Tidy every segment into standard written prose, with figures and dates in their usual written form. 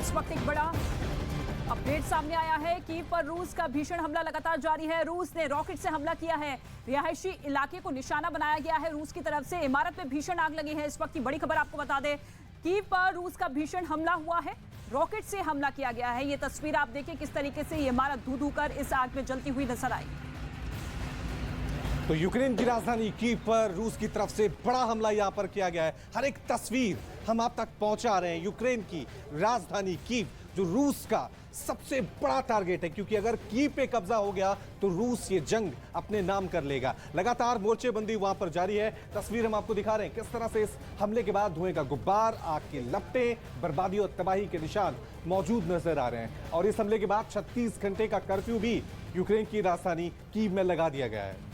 इस वक्त एक बड़ा अपडेट सामने आया है कीव पर रूस का भीषण हमला लगातार जारी है। रूस ने रॉकेट से हमला किया है। रिहायशी इलाके को निशाना बनाया गया है रूस की तरफ से। इमारत में भीषण आग लगी है। इस वक्त की बड़ी खबर आपको बता दें, कीव पर रूस का भीषण हमला हुआ है। रॉकेट से हमला किया गया है। ये तस्वीर आप देखिए किस तरीके से ये इमारत धू धू कर इस आग में जलती हुई नजर आई। तो यूक्रेन की राजधानी कीव पर रूस की तरफ से बड़ा हमला यहां पर किया गया है। हर एक तस्वीर हम आप तक पहुंचा रहे हैं। यूक्रेन की राजधानी कीव जो रूस का सबसे बड़ा टारगेट है, क्योंकि अगर कीव पे कब्जा हो गया तो रूस ये जंग अपने नाम कर लेगा। लगातार मोर्चेबंदी वहां पर जारी है। तस्वीर हम आपको दिखा रहे हैं किस तरह से इस हमले के बाद धुएं का गुब्बार, आग के लपटे, बर्बादी और तबाही के निशान मौजूद नजर आ रहे हैं। और इस हमले के बाद 36 घंटे का कर्फ्यू भी यूक्रेन की राजधानी कीव में लगा दिया गया है।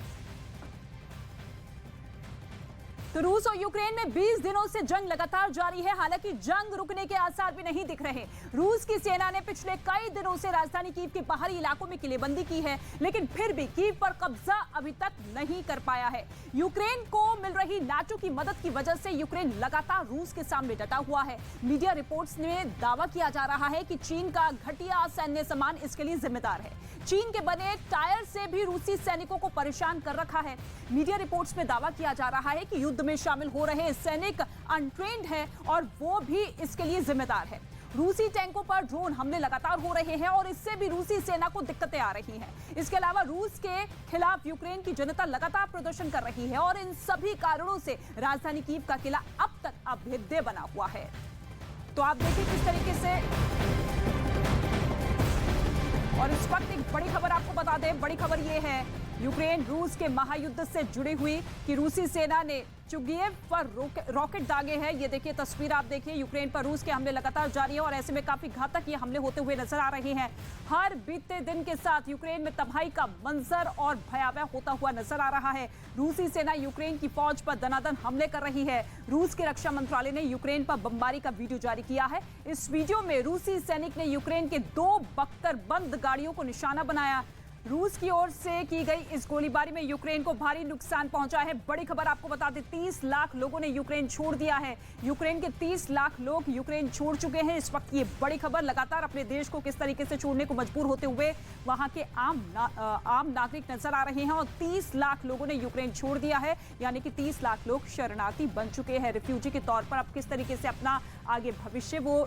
तो रूस और यूक्रेन में 20 दिनों से जंग लगातार जारी है। हालांकि जंग रुकने के आसार भी नहीं दिख रहे। रूस की सेना ने पिछले कई दिनों से राजधानी कीव के बाहरी इलाकों में किलेबंदी की है, लेकिन फिर भी कीव पर कब्जा अभी तक नहीं कर पाया है। यूक्रेन को मिल रही नाटो की मदद की वजह से यूक्रेन लगातार रूस के सामने डटा हुआ है। मीडिया रिपोर्ट्स में दावा किया जा रहा है कि चीन का घटिया सैन्य सामान इसके लिए जिम्मेदार है। चीन के बने टायर से भी रूसी सैनिकों को परेशान कर रखा है। मीडिया रिपोर्ट्स में दावा किया जा रहा है कि युद्ध में शामिल हो रहे सैनिक अनट्रेन्ड हैं और वो भी इसके लिए जिम्मेदार है। रूसी टैंकों पर ड्रोन हमले लगातार हो रहे हैं और इससे भी रूसी सेना को दिक्कतें आ रही हैं। इसके अलावा रूस के खिलाफ यूक्रेन की जनता लगातार प्रदर्शन कर रही है और इन सभी कारणों से राजधानी कीव का किला अब तक अभेद्य बना हुआ है। तो आप देखिए किस तरीके से। और इस वक्त एक बड़ी खबर आपको बता दें, बड़ी खबर ये है यूक्रेन रूस के महायुद्ध से जुड़ी हुई कि रूसी सेना ने चुगीएव पर रॉकेट दागे हैं। ये देखिए तस्वीर आप देखिए, यूक्रेन पर रूस के हमले लगातार जारी है और ऐसे में काफी घातक ये हमले होते हुए नजर आ रहे हैं। हर बीते दिन के साथ यूक्रेन में तबाही का मंजर और भयावह होता हुआ नजर आ रहा है। रूसी सेना यूक्रेन की फौज पर दनादन हमले कर रही है। रूस के रक्षा मंत्रालय ने यूक्रेन पर बमबारी का वीडियो जारी किया है। इस वीडियो में रूसी सैनिक ने यूक्रेन के 2 बख्तरबंद गाड़ियों को निशाना बनाया। रूस की ओर से की गई इस गोलीबारी में यूक्रेन को भारी नुकसान पहुंचा है। बड़ी खबर आपको बता दें, 30 लाख लोगों ने यूक्रेन छोड़ दिया है। यूक्रेन के 30 लाख लोग यूक्रेन छोड़ चुके हैं। इस वक्त ये बड़ी खबर लगातार अपने देश को किस तरीके से छोड़ने को मजबूर होते हुए वहां के आम नागरिक नजर आ रहे हैं। और 30 लाख लोगों ने यूक्रेन छोड़ दिया है, यानी कि 30 लाख लोग शरणार्थी बन चुके हैं, रिफ्यूजी के तौर पर। अब किस तरीके से अपना आगे भविष्य वो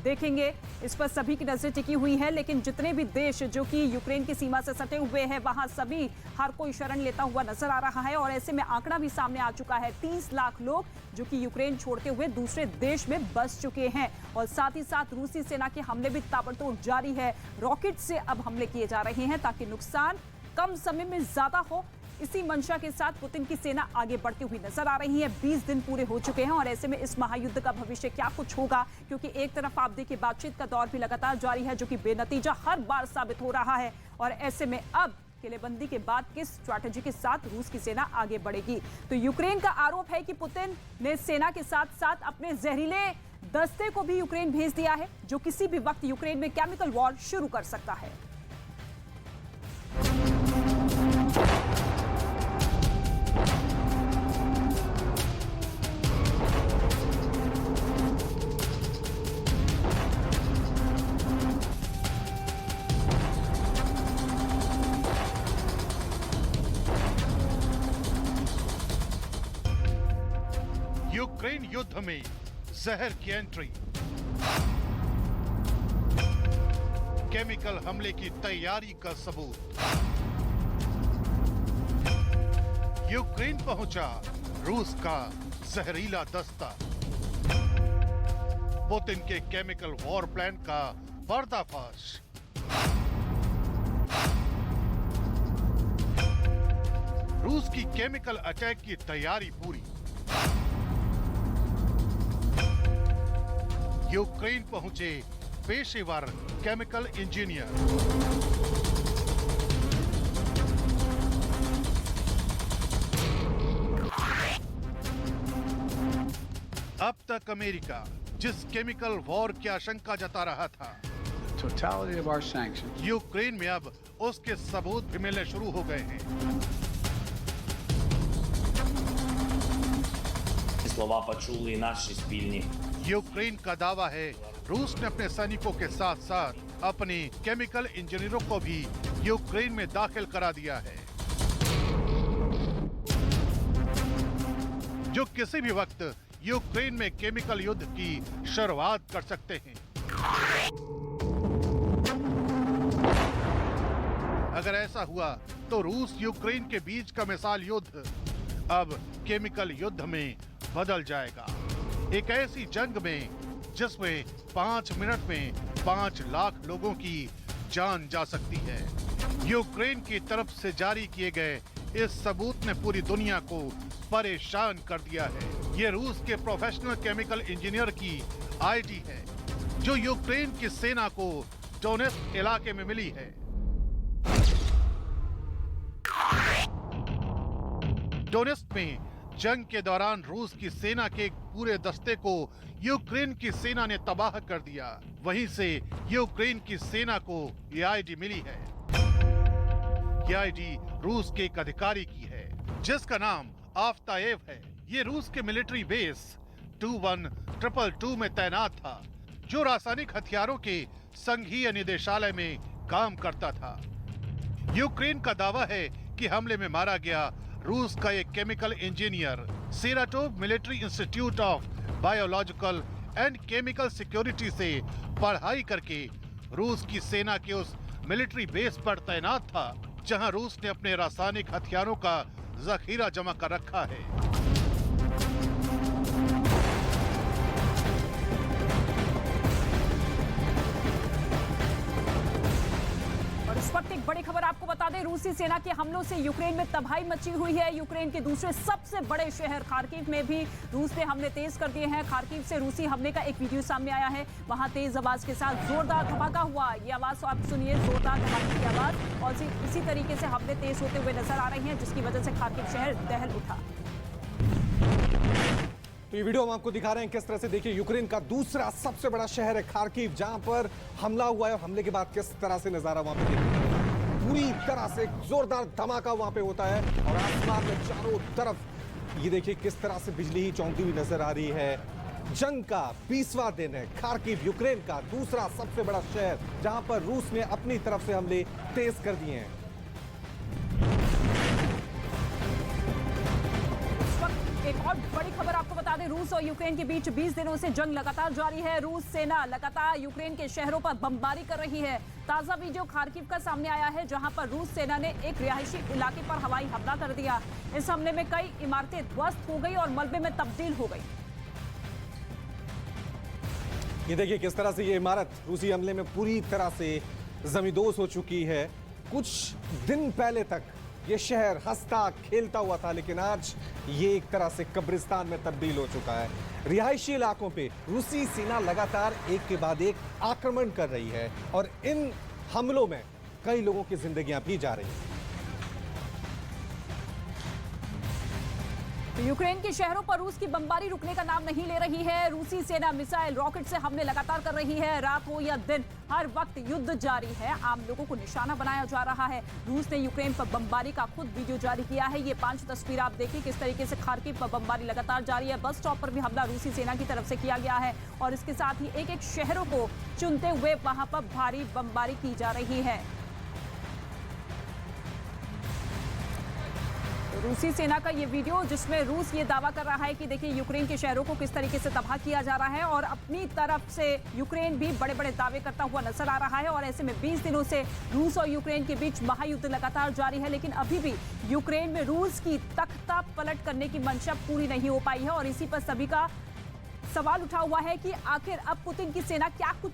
देखेंगे, इस पर सभी की नजर टिकी हुई है। लेकिन जितने भी देश जो कि यूक्रेन की सीमा से सटे हुए हैं, वहां सभी हर कोई शरण लेता हुआ नजर आ रहा है। और ऐसे में आंकड़ा भी सामने आ चुका है, 30 लाख लोग जो कि यूक्रेन छोड़ते हुए दूसरे देश में बस चुके हैं। और साथ ही साथ रूसी सेना के हमले भी ताबड़तोड़ जारी है। रॉकेट से अब हमले किए जा रहे हैं ताकि नुकसान कम समय में ज्यादा हो। इसी मंशा के साथ पुतिन की सेना आगे बढ़ती हुई नजर आ रही है। 20 दिन पूरे हो चुके हैं और ऐसे में इस महायुद्ध का भविष्य क्या कुछ होगा, क्योंकि एक तरफ आप देखिए बातचीत का दौर भी लगातार जारी है जो कि बेनतीजा हर बार साबित हो रहा है। और ऐसे में अब किलेबंदी के बाद किस स्ट्रैटेजी के साथ रूस की सेना आगे बढ़ेगी। तो यूक्रेन का आरोप है कि पुतिन ने सेना के साथ साथ अपने जहरीले दस्ते को भी यूक्रेन भेज दिया है, जो किसी भी वक्त यूक्रेन में केमिकल वॉर शुरू कर सकता है। यूक्रेन युद्ध में जहर की एंट्री, केमिकल हमले की तैयारी का सबूत। यूक्रेन पहुंचा रूस का जहरीला दस्ता। पुतिन के केमिकल वॉर प्लान का पर्दाफाश। रूस की केमिकल अटैक की तैयारी पूरी। यूक्रेन पहुंचे पेशेवर केमिकल इंजीनियर। अब तक अमेरिका जिस केमिकल वॉर की आशंका जता रहा था, यूक्रेन में अब उसके सबूत भी मिलने शुरू हो गए हैं। Слова почули і наші спільні. यूक्रेन का दावा है रूस ने अपने सैनिकों के साथ साथ अपने केमिकल इंजीनियरों को भी यूक्रेन में दाखिल करा दिया है, जो किसी भी वक्त यूक्रेन में केमिकल युद्ध की शुरुआत कर सकते हैं। अगर ऐसा हुआ तो रूस यूक्रेन के बीच का मिसाइल युद्ध अब केमिकल युद्ध में बदल जाएगा। एक ऐसी जंग में जिसमें 5 मिनट में 5 लाख लोगों की जान जा सकती है। यूक्रेन की तरफ से जारी किए गए इस सबूत ने पूरी दुनिया को परेशान कर दिया है। ये रूस के प्रोफेशनल केमिकल इंजीनियर की आईडी है, जो यूक्रेन की सेना को डोनेट्स्क इलाके में मिली है। डोनेट्स्क में जंग के दौरान रूस की सेना के एक पूरे दस्ते को यूक्रेन की सेना ने तबाह कर दिया। वहीं से यूक्रेन की सेना को ये आईडी मिली है। ये आईडी रूस के एक अधिकारी की है, जिसका नाम आफ्ताएव है। ये रूस के मिलिट्री बेस 21222 में तैनात था, जो रासायनिक हथियारों के संघीय निदेशालय में काम करता था। यूक्रेन का दावा है कि हमले में मारा गया रूस का एक chemical engineer Saratov military institute of biological and chemical security से पढ़ाई करके रूस की सेना के उस मिलिट्री बेस पर तैनात था, जहां रूस ने अपने रासायनिक हथियारों का जखीरा जमा कर रखा है। इस वक्त एक बड़ी खबर आपको बता दें, रूसी सेना के हमलों से यूक्रेन में तबाही मची हुई है। यूक्रेन के दूसरे सबसे बड़े शहर खार्किव में भी रूस ने हमले तेज कर दिए हैं। खार्किव से रूसी हमले का एक वीडियो सामने आया है। वहां तेज आवाज के साथ जोरदार धमाका हुआ। ये आवाज आप सुनिए, जोरदार धमाके की आवाज, और इसी तरीके से हमले तेज होते हुए नजर आ रहे हैं, जिसकी वजह से खार्किव शहर दहल उठा। तो ये वीडियो हम आपको दिखा रहे हैं किस तरह से, देखिए यूक्रेन का दूसरा सबसे बड़ा शहर है खार्किव, जहां पर हमला हुआ है। हमले के बाद किस तरह से नजारा वहां पे देखिए, पूरी तरह से जोरदार धमाका वहां पे होता है और आसमान में चारों तरफ ये देखिए किस तरह से बिजली ही चमकती हुई नजर आ रही है। जंग का 20वां दिन है। खार्किव यूक्रेन का दूसरा सबसे बड़ा शहर, जहां पर रूस ने अपनी तरफ से हमले तेज कर दिए हैं। एक और बड़ी खबर आपको बता दें, रूस और यूक्रेन के बीच 20 दिनों से जंग लगातार जारी है। रूस सेना लगातार यूक्रेन के शहरों पर बमबारी कर रही है। ताजा वीडियो खार्किव का सामने आया है, जहां पर रूस सेना ने एक रिहायशी इलाके पर हवाई हमला कर दिया। इस हमले में कई इमारतें ध्वस्त हो गई और मलबे में तब्दील हो गई। ये देखिए किस तरह से ये इमारत रूसी हमले में पूरी तरह से जमींदोज हो चुकी है। कुछ दिन पहले तक ये शहर हंसता खेलता हुआ था, लेकिन आज ये एक तरह से कब्रिस्तान में तब्दील हो चुका है। रिहायशी इलाकों पे रूसी सेना लगातार एक के बाद एक आक्रमण कर रही है और इन हमलों में कई लोगों की जिंदगियां भी जा रही हैं। यूक्रेन के शहरों पर रूस की बमबारी रुकने का नाम नहीं ले रही है। रूसी सेना मिसाइल, रॉकेट से हमले लगातार कर रही है। रात हो या दिन, हर वक्त युद्ध जारी है। आम लोगों को निशाना बनाया जा रहा है। रूस ने यूक्रेन पर बमबारी का खुद वीडियो जारी किया है। ये 5 तस्वीर आप देखिए किस तरीके से खार्किव पर बमबारी लगातार जारी है। बस स्टॉप पर भी हमला रूसी सेना की तरफ से किया गया है और इसके साथ ही एक एक शहरों को चुनते हुए वहां पर भारी बमबारी की जा रही है। रूसी सेना का ये वीडियो, जिसमें रूस ये दावा कर रहा है कि देखिए यूक्रेन के शहरों को किस तरीके से तबाह किया जा रहा है, और अपनी तरफ से यूक्रेन भी बड़े बड़े दावे करता हुआ नजर आ रहा है। और ऐसे में 20 दिनों से रूस और यूक्रेन के बीच महायुद्ध लगातार जारी है, लेकिन अभी भी यूक्रेन में रूस की तख्ता पलट करने की मंशा पूरी नहीं हो पाई है। और इसी पर सभी का सवाल उठा हुआ है कि आखिर अब पुतिन की सेना क्या कुछ